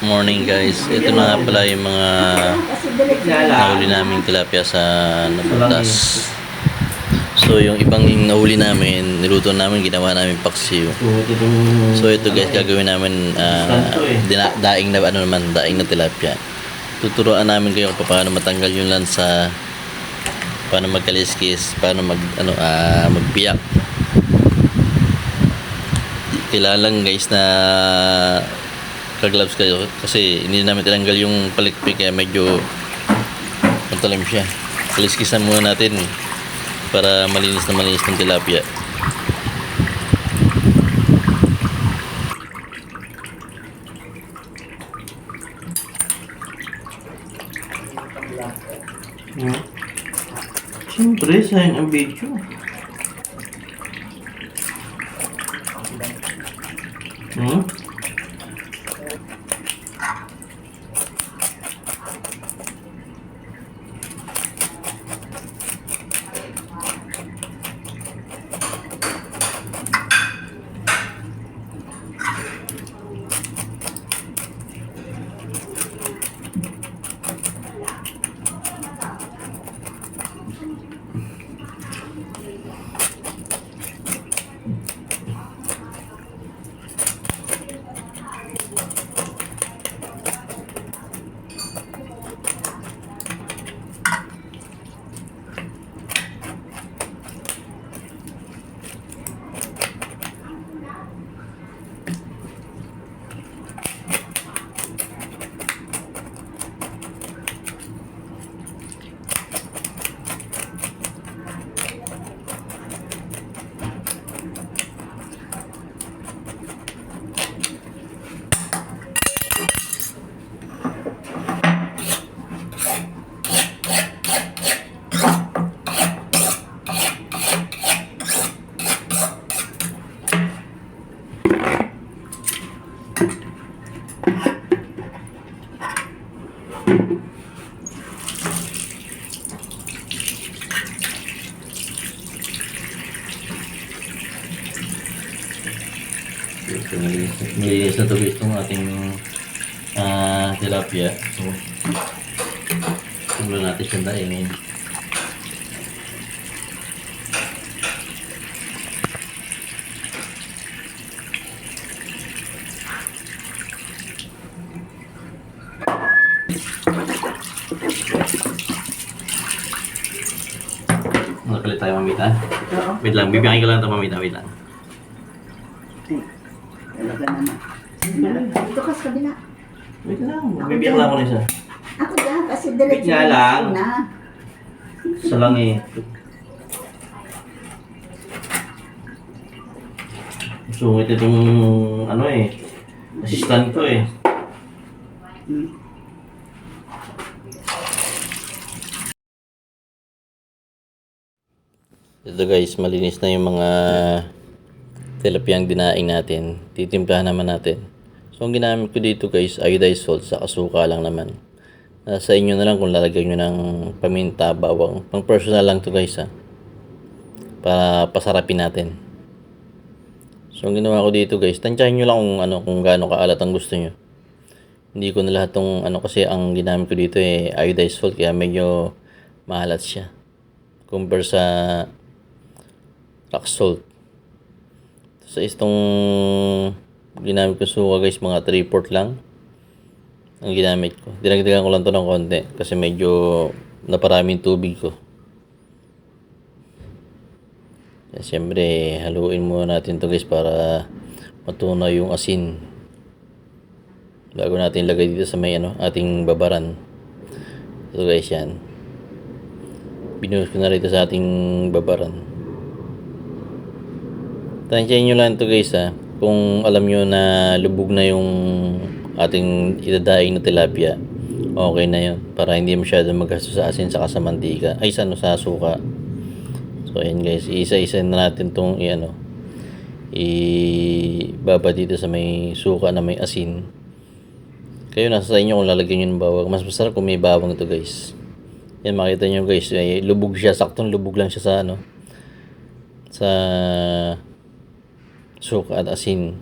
Morning guys, ito na nga pala yung mga nahuli naming tilapia sa nabutas. So yung ibang nahuli namin, niluto namin, ginawa namin paksiw. So ito guys, gagawin namin daing na daing na tilapia. Tuturuan namin kayo kung paano matanggal yung lansa, paano magkaliskis, paano magbiyak. Kailangan guys na gloves kayo kasi hindi namin tinanggal yung palikpik kaya medyo matalim siya. Kaliskisan muna natin para malinis ng tilapia. Siyempre, sayang ang video. Malinis na ito guys itong ating tilapia. So, simulan natin siyang daingin. Nakalit tayo mamita. Wait lang, bibiyakin ka lang ito mamita. Wait lang. Talaga naman. Dito ka sa kabila. Wait lang, bibiyak lang ako na isa. Ako dyan, kasi diretso Nga lang. na. Isa lang eh. Sungit itong assistant ko eh. Ito guys, malinis na yung mga tilapiyang dinaing natin. Titimplahan naman natin. So ang ginamit ko dito guys, iodized salt sa kasuka lang naman. Sa inyo na lang kung lalagyan nyo ng paminta, bawang. Pang personal lang to guys ha. Para pasarapin natin. So ang ginawa ko dito guys, tansyahin nyo lang kung gaano kaalat ang gusto nyo. Hindi ko na lahat tong kasi ang ginamit ko dito iodized salt kaya medyo maalat siya. Compare sa rock salt. Sa itong ginamit ko suka guys, mga 3/4 lang ang ginamit ko. Dinagdagan ko lang to ng konti kasi medyo naparaming tubig ko. Kaya siyempre haluin muna natin to guys para matunaw yung asin bago natin ilagay dito sa may ating babaran. Ito guys, yan binuhos ko na rito sa ating babaran. Tansyahin nyo lang ito guys ha. Kung alam nyo na lubog na yung ating idadaing na tilapia, okay na yun. Para hindi masyado maggasto sa asin saka sa mantika. Ay sa suka. So ayan guys, isa-isa na natin itong ibaba dito sa may suka na may asin. Kayo nasa sa inyo kung lalagyan nyo ng bawang. Mas masarap kung may bawang ito guys. Yan, makita nyo guys, lubog siya. Saktong lubog lang siya sa sa suka at asin.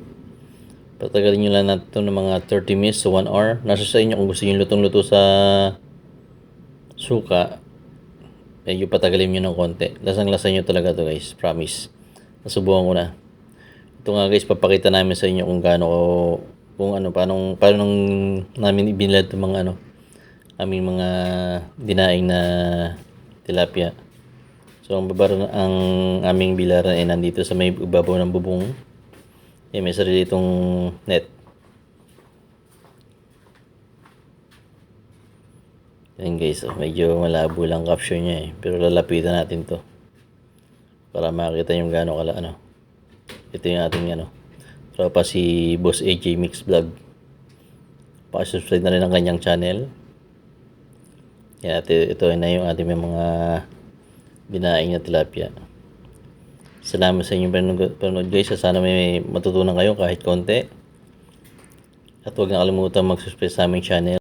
Patagalin nyo lang natin ito ng mga 30 minutes to 1 hour. Nasa sa inyo kung gusto nyo lutong-luto sa suka. Medyo patagalin nyo ng konti. Lasang-lasa nyo talaga to guys. Promise. Nasubukan ko na. Ito nga guys, papakita namin sa inyo kung gaano ko, kung ano, paano namin ibinilad itong mga ano, aming mga dinaing na tilapia. So ang aming bilaran ay nandito sa may ibabaw ng bubong. May sarili itong net. Yan guys, medyo malabo lang caption niya eh. Pero lalapitan natin to para makita yung gaano kala ano. Ito yung ating ano. Tropa si Boss AJ Mix Vlog. Paki-subscribe na rin ang kanyang channel. Yan, ito na yung ating mga dinaing na tilapia. Salamat sa inyong panonood guys. Sana may matutunan kayo kahit konti. At huwag na kalimutan mag-subscribe sa aming channel.